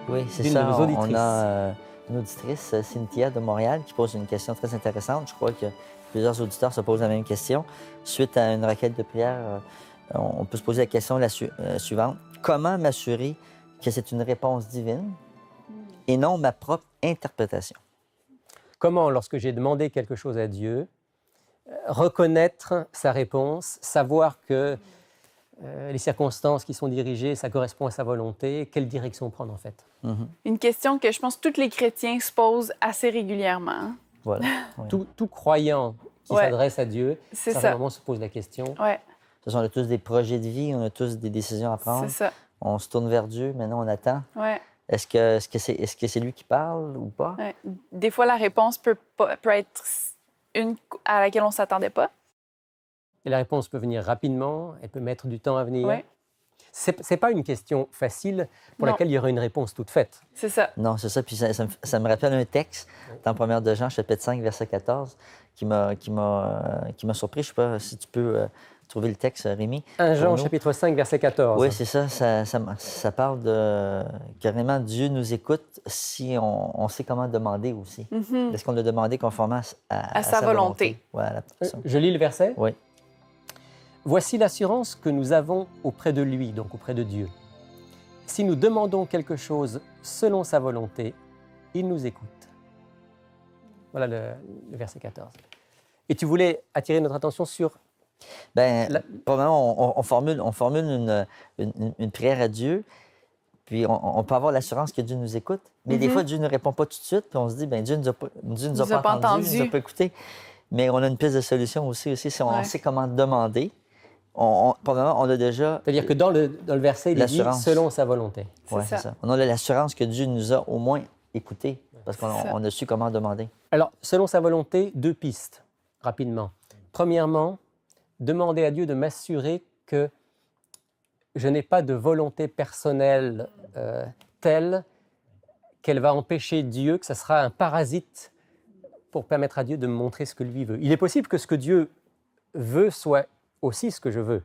Oui, c'est d'une ça. de nos auditrices. On a une auditrice, Cynthia de Montréal, qui pose une question très intéressante. Je crois que plusieurs auditeurs se posent la même question. Suite à une requête de prière, on peut se poser la question suivante. Comment m'assurer que c'est une réponse divine et non ma propre interprétation? Comment, lorsque j'ai demandé quelque chose à Dieu, reconnaître sa réponse, savoir que les circonstances qui sont dirigées, ça correspond à sa volonté, quelle direction prendre en fait? Une question que je pense que tous les chrétiens se posent assez régulièrement. Hein. Voilà. Oui. Tout croyant qui Ouais. s'adresse à Dieu, C'est à ça. un moment se pose la question. Ouais, Ce sont tous des projets de vie, on a tous des décisions à prendre. c'est ça. On se tourne vers Dieu, maintenant on attend. Ouais, Est-ce que c'est lui qui parle ou pas? ouais. Des fois, la réponse peut être une à laquelle on ne s'attendait pas. Et la réponse peut venir rapidement, elle peut mettre du temps à venir. Ouais. C'est pas une question facile pour Non. laquelle il y aurait une réponse toute faite. C'est ça. Non, c'est ça. Puis ça me rappelle un texte dans 1 de Jean, chapitre 5, verset 14, qui m'a surpris. Je ne sais pas si tu peux trouver le texte, Rémi. 1 Jean, pour nous. chapitre 5, verset 14. Oui, c'est ça. Ça parle de... Carrément, Dieu nous écoute si on sait comment demander aussi. Est-ce qu'on a demandé conformément à sa volonté. Voilà. Je lis le verset. Oui. Voici l'assurance que nous avons auprès de lui, donc auprès de Dieu. Si nous demandons quelque chose selon sa volonté, il nous écoute. Voilà le verset 14. Et tu voulais attirer notre attention sur... Bien, probablement, on formule une prière à Dieu, puis on peut avoir l'assurance que Dieu nous écoute. Mais des fois, Dieu ne répond pas tout de suite, puis on se dit, bien, Dieu nous a pas entendu, il nous a pas écouté. Mais on a une piste de solution aussi si on sait comment demander. Probablement, on a déjà... C'est-à-dire que dans le verset, il est dit l'assurance. selon sa volonté. Oui, C'est c'est ça. ça. On a l'assurance que Dieu nous a au moins écoutés, parce qu'on C'est ça. on a su comment demander. Alors, selon sa volonté, 2 pistes, rapidement. Premièrement, demander à Dieu de m'assurer que je n'ai pas de volonté personnelle telle qu'elle va empêcher Dieu, que ce sera un parasite pour permettre à Dieu de me montrer ce que lui veut. Il est possible que ce que Dieu veut soit aussi ce que je veux,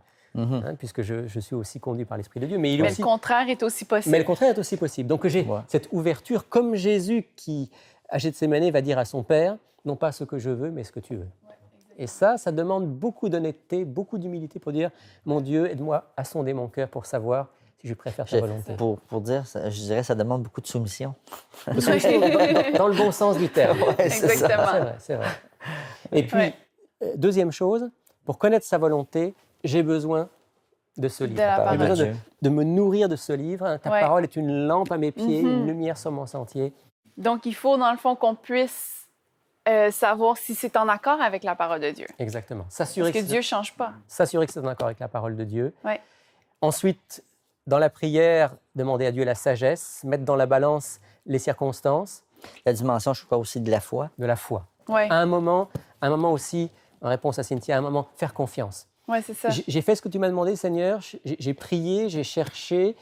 puisque je suis aussi conduit par l'Esprit de Dieu. Mais, Mais le contraire est aussi possible. mais le contraire est aussi possible. Donc j'ai cette ouverture, comme Jésus qui, à Gethsémani, va dire à son Père, non pas ce que je veux, mais ce que tu veux. Et ça demande beaucoup d'honnêteté, beaucoup d'humilité pour dire, mon Dieu, aide-moi à sonder mon cœur pour savoir si je préfère ta volonté. Pour dire, je dirais ça demande beaucoup de soumission. Dans le bon sens du terme. Ouais, c'est ça. Exactement. C'est vrai. Et puis, deuxième chose, pour connaître sa volonté, j'ai besoin de ce livre. De la J'ai parole. besoin de me nourrir de ce livre. Ta parole est une lampe à mes pieds, une lumière sur mon sentier. Donc, il faut, dans le fond, qu'on puisse savoir si c'est en accord avec la parole de Dieu. Exactement. Parce que Dieu ne change pas. S'assurer que c'est en accord avec la parole de Dieu. Ouais. Ensuite, dans la prière, demander à Dieu la sagesse, mettre dans la balance les circonstances. La dimension, je crois, aussi de la foi. De la foi. Ouais. À un moment aussi, en réponse à Cynthia, à un moment, faire confiance. Ouais, c'est ça. J'ai fait ce que tu m'as demandé, Seigneur. J'ai prié, j'ai cherché.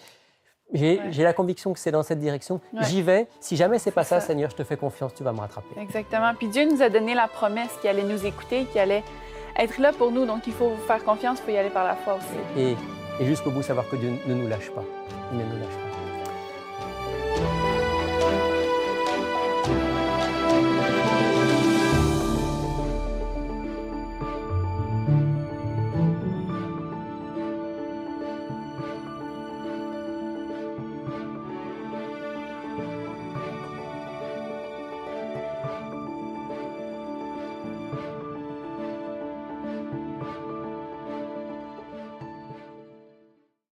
J'ai la conviction que c'est dans cette direction. Ouais. J'y vais. Si jamais c'est pas ça, ça. Seigneur, je te fais confiance, tu vas me rattraper. Exactement. Puis Dieu nous a donné la promesse qu'il allait nous écouter, qu'il allait être là pour nous. Donc, il faut faire confiance, il faut y aller par la foi aussi. Et jusqu'au bout, savoir que Dieu ne nous lâche pas. Il ne nous lâche pas.